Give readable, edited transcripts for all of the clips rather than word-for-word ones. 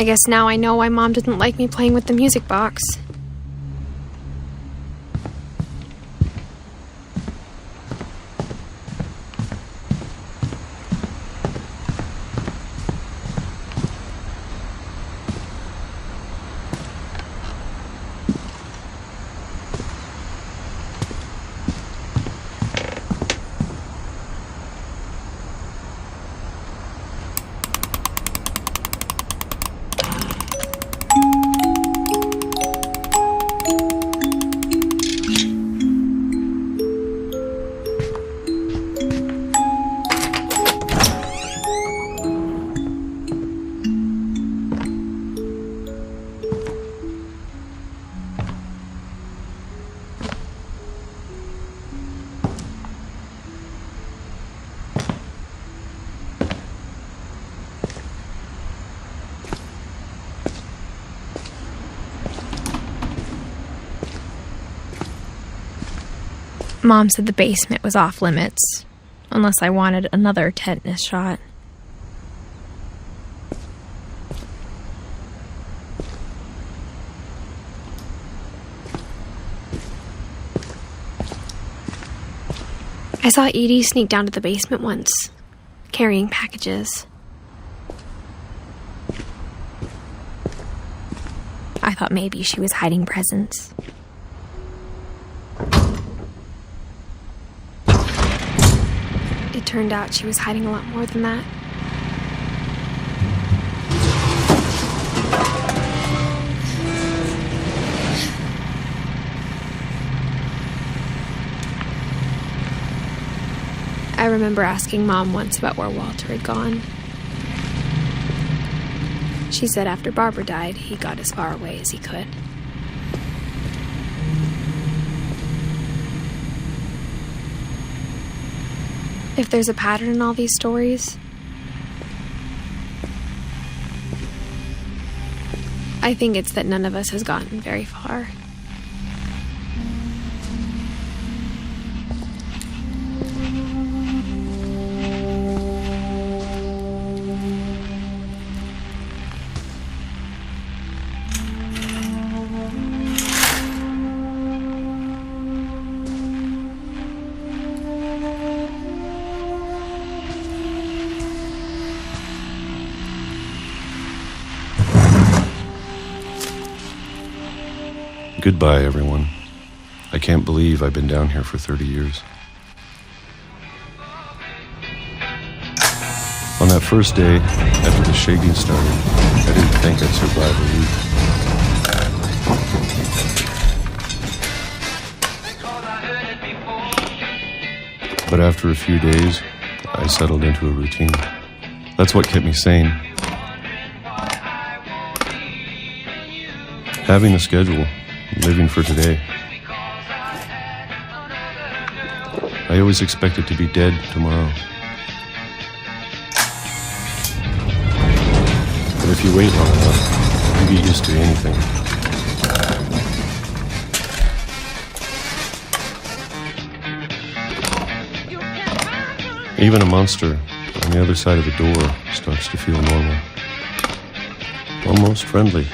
I guess now I know why Mom didn't like me playing with the music box. Mom said the basement was off limits, unless I wanted another tetanus shot. I saw Edie sneak down to the basement once, carrying packages. I thought maybe she was hiding presents. It turned out she was hiding a lot more than that. I remember asking Mom once about where Walter had gone. She said after Barbara died, he got as far away as he could. If there's a pattern in all these stories, I think it's that none of us has gotten very far. Goodbye, everyone. I can't believe I've been down here for 30 years. On that first day, after the shaking started, I didn't think I'd survive a week. But after a few days, I settled into a routine. That's what kept me sane. Having a schedule. Living for today. I always expected to be dead tomorrow. But if you wait long enough, you get used to anything. Even a monster on the other side of the door starts to feel normal. Almost friendly.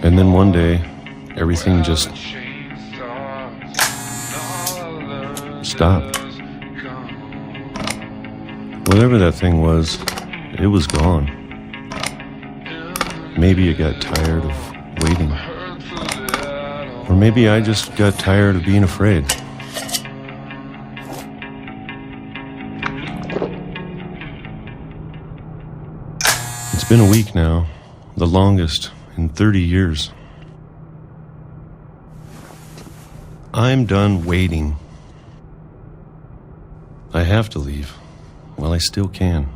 And then one day, everything just stopped. Whatever that thing was, it was gone. Maybe it got tired of waiting. Or maybe I just got tired of being afraid. It's been a week now, the longest in 30 years. I'm done waiting. I have to leave while I still can.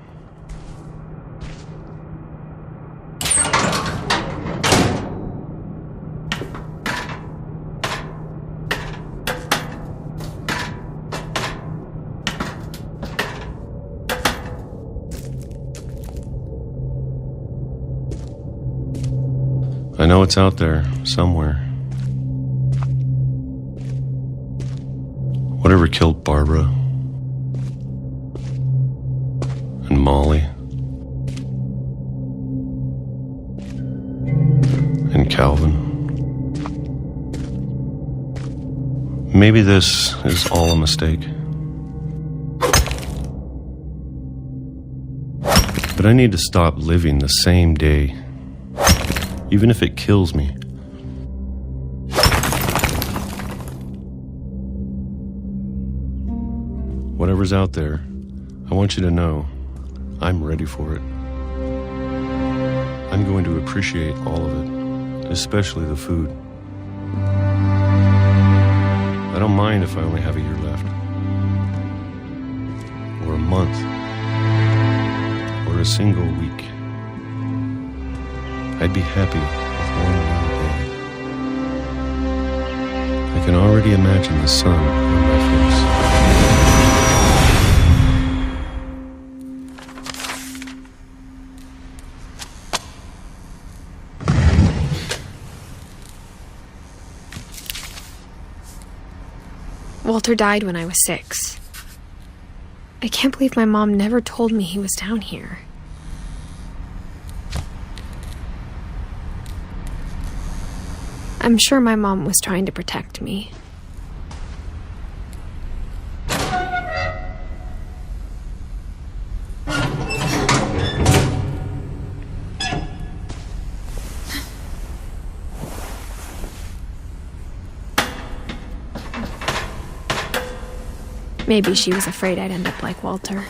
I know it's out there somewhere. Whatever killed Barbara and Molly and Calvin. Maybe this is all a mistake. But I need to stop living the same day, even if it kills me. Whatever's out there, I want you to know I'm ready for it. I'm going to appreciate all of it, especially the food. I don't mind if I only have a year left, or a month, or a single week. I'd be happy with one more day. I can already imagine the sun on my face. Walter died when I was 6. I can't believe my mom never told me he was down here. I'm sure my mom was trying to protect me. Maybe she was afraid I'd end up like Walter.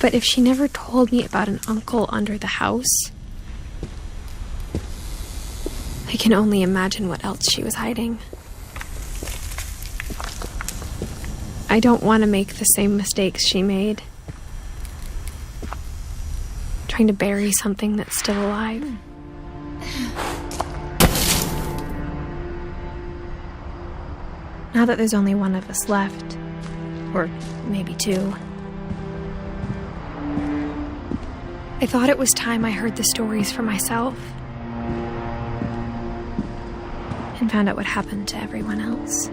But if she never told me about an uncle under the house, I can only imagine what else she was hiding. I don't want to make the same mistakes she made. Trying to bury something that's still alive. Now that there's only one of us left, or maybe 2, I thought it was time I heard the stories for myself and found out what happened to everyone else.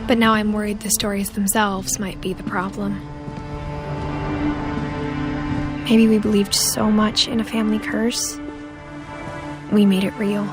But now I'm worried the stories themselves might be the problem. Maybe we believed so much in a family curse, we made it real.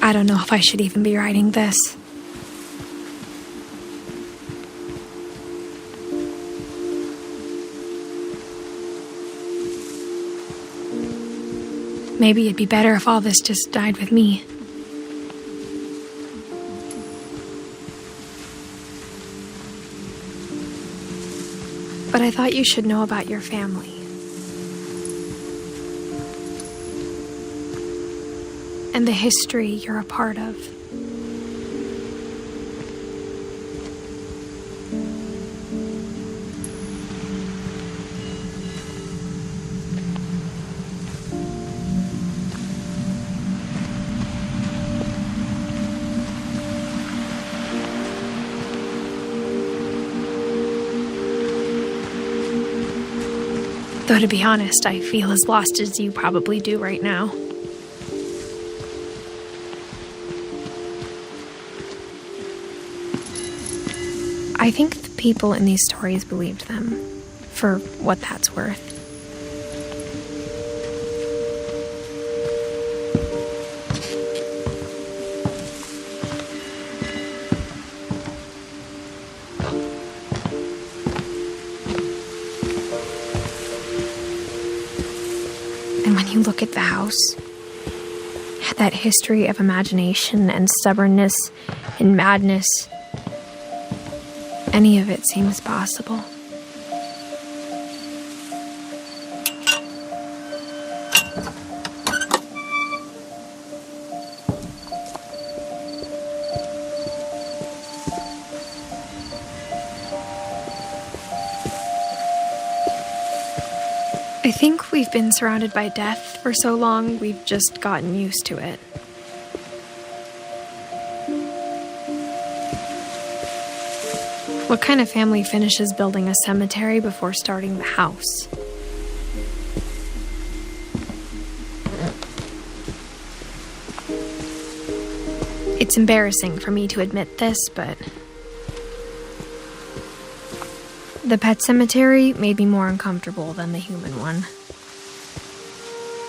I don't know if I should even be writing this. Maybe it'd be better if all this just died with me. But I thought you should know about your family. And the history you're a part of. Though to be honest, I feel as lost as you probably do right now. I think the people in these stories believed them, for what that's worth. And when you look at the house, that history of imagination and stubbornness and madness, any of it seems possible. I think we've been surrounded by death for so long, we've just gotten used to it. What kind of family finishes building a cemetery before starting the house? It's embarrassing for me to admit this, but the pet cemetery made me more uncomfortable than the human one.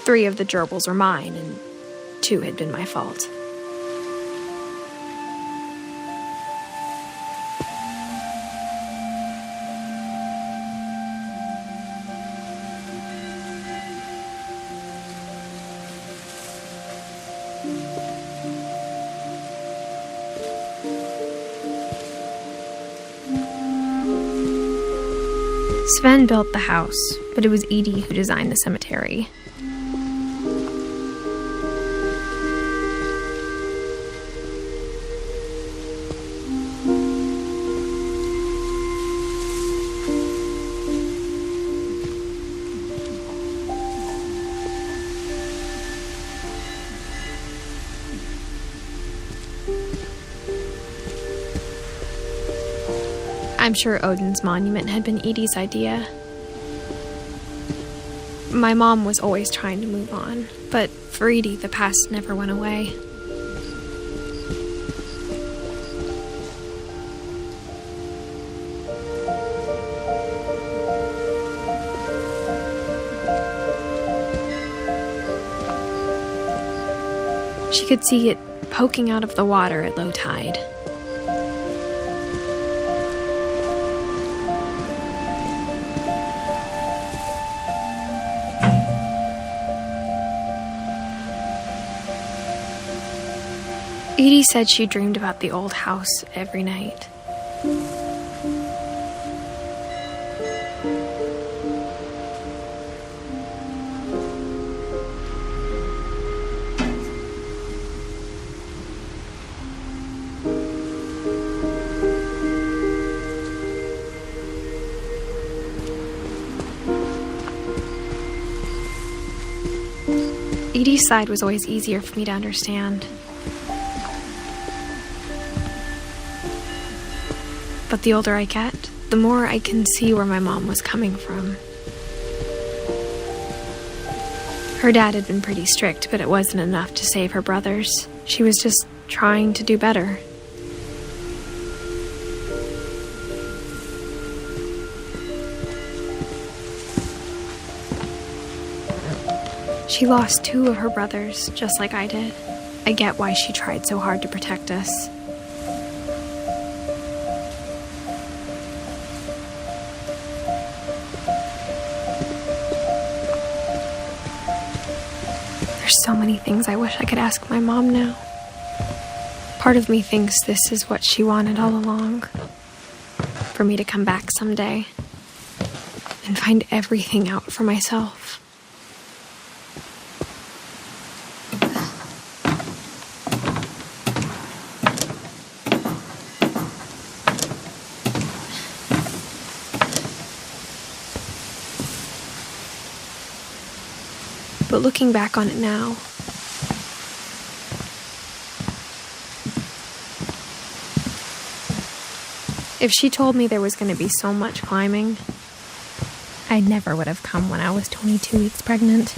3 of the gerbils were mine, and 2 had been my fault. Sven built the house, but it was Edie who designed the cemetery. I'm sure Odin's monument had been Edie's idea. My mom was always trying to move on, but for Edie, the past never went away. She could see it poking out of the water at low tide. Edie said she dreamed about the old house every night. Edie's side was always easier for me to understand. But the older I get, the more I can see where my mom was coming from. Her dad had been pretty strict, but it wasn't enough to save her brothers. She was just trying to do better. She lost 2 of her brothers, just like I did. I get why she tried so hard to protect us. There's so many things I wish I could ask my mom now. Part of me thinks this is what she wanted all along. For me to come back someday and find everything out for myself. But looking back on it now, if she told me there was going to be so much climbing, I never would have come when I was 22 weeks pregnant.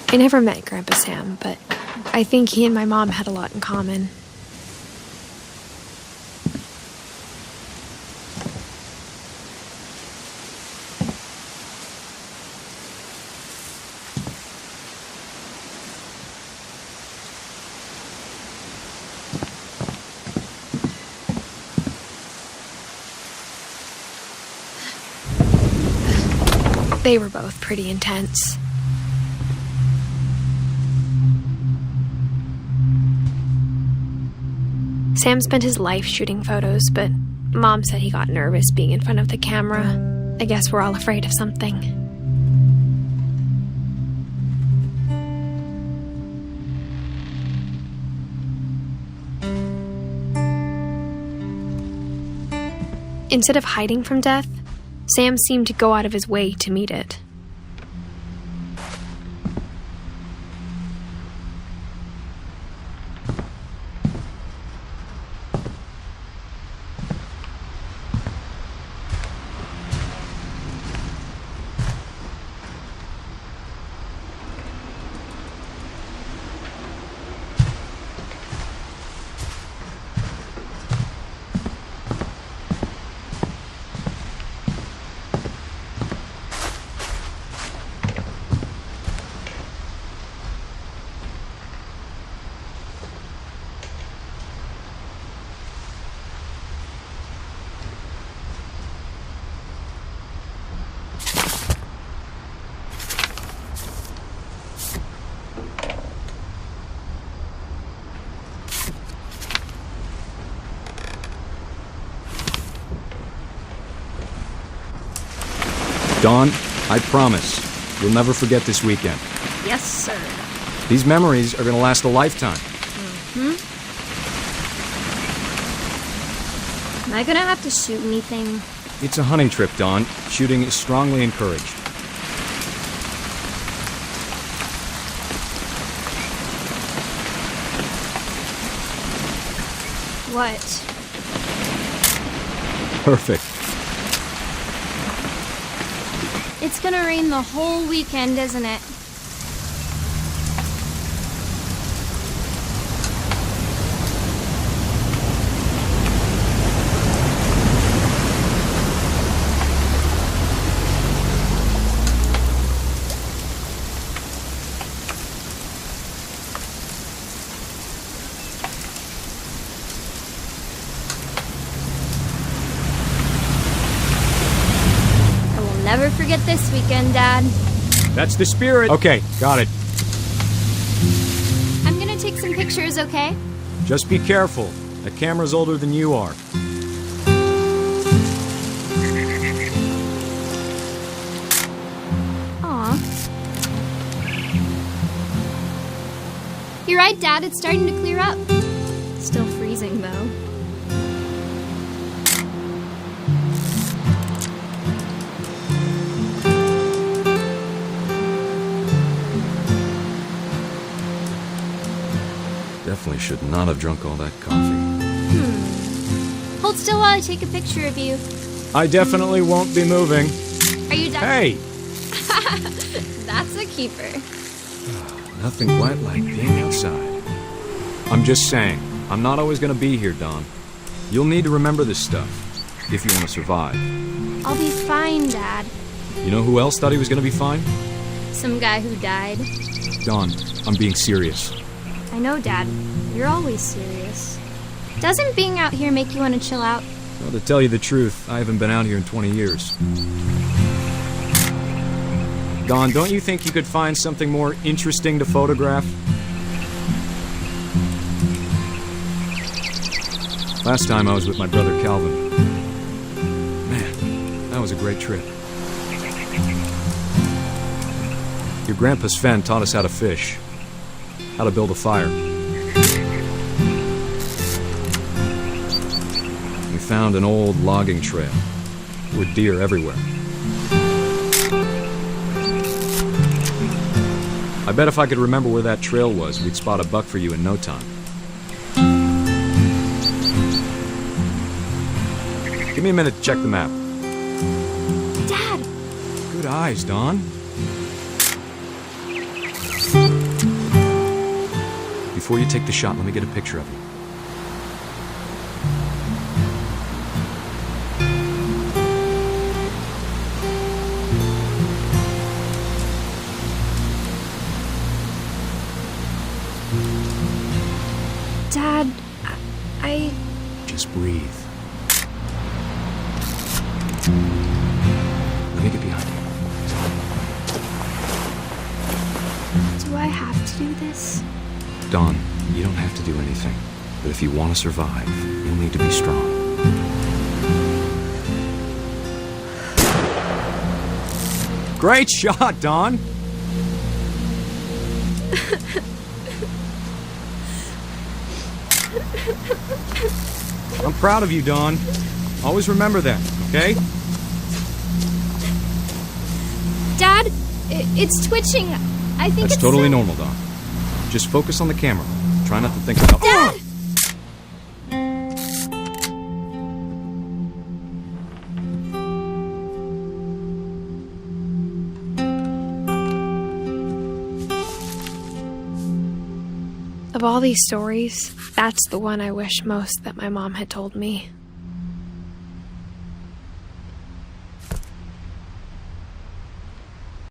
I never met Grandpa Sam, but I think he and my mom had a lot in common. They were both pretty intense. Sam spent his life shooting photos, but Mom said he got nervous being in front of the camera. I guess we're all afraid of something. Instead of hiding from death, Sam seemed to go out of his way to meet it. Dawn, I promise, you'll never forget this weekend. Yes, sir. These memories are gonna last a lifetime. Am I gonna have to shoot anything? It's a hunting trip, Dawn. Shooting is strongly encouraged. What? Perfect. It's gonna rain the whole weekend, isn't it? Never forget this weekend, Dad. That's the spirit. Okay, got it. I'm gonna take some pictures, okay? Just be careful. That camera's older than you are. Aw. You're right, Dad. It's starting to clear up. Still freezing, though. Definitely should not have drunk all that coffee. Hold still while I take a picture of you. I definitely won't be moving. Are you done? Hey! That's a keeper. Nothing quite like being outside. I'm just saying, I'm not always gonna be here, Dawn. You'll need to remember this stuff, if you want to survive. I'll be fine, Dad. You know who else thought he was gonna be fine? Some guy who died. Dawn, I'm being serious. I know, Dad. You're always serious. Doesn't being out here make you want to chill out? Well, to tell you the truth, I haven't been out here in 20 years. Dawn, don't you think you could find something more interesting to photograph? Last time I was with my brother Calvin. Man, that was a great trip. Your grandpa Sven taught us how to fish, how to build a fire. We found an old logging trail. There were deer everywhere. I bet if I could remember where that trail was, we'd spot a buck for you in no time. Give me a minute to check the map. Dad! Good eyes, Dawn. Before you take the shot, let me get a picture of you. Dad, I... Just breathe. Let me get behind you. to do this? Dawn, you don't have to do anything. But if you want to survive, you'll need to be strong. Great shot, Dawn! I'm proud of you, Dawn. Always remember that, okay? Dad, it's twitching. I think That's totally normal, Dawn. Just focus on the camera. Try not to think about... Dad! Of all these stories, that's the one I wish most that my mom had told me.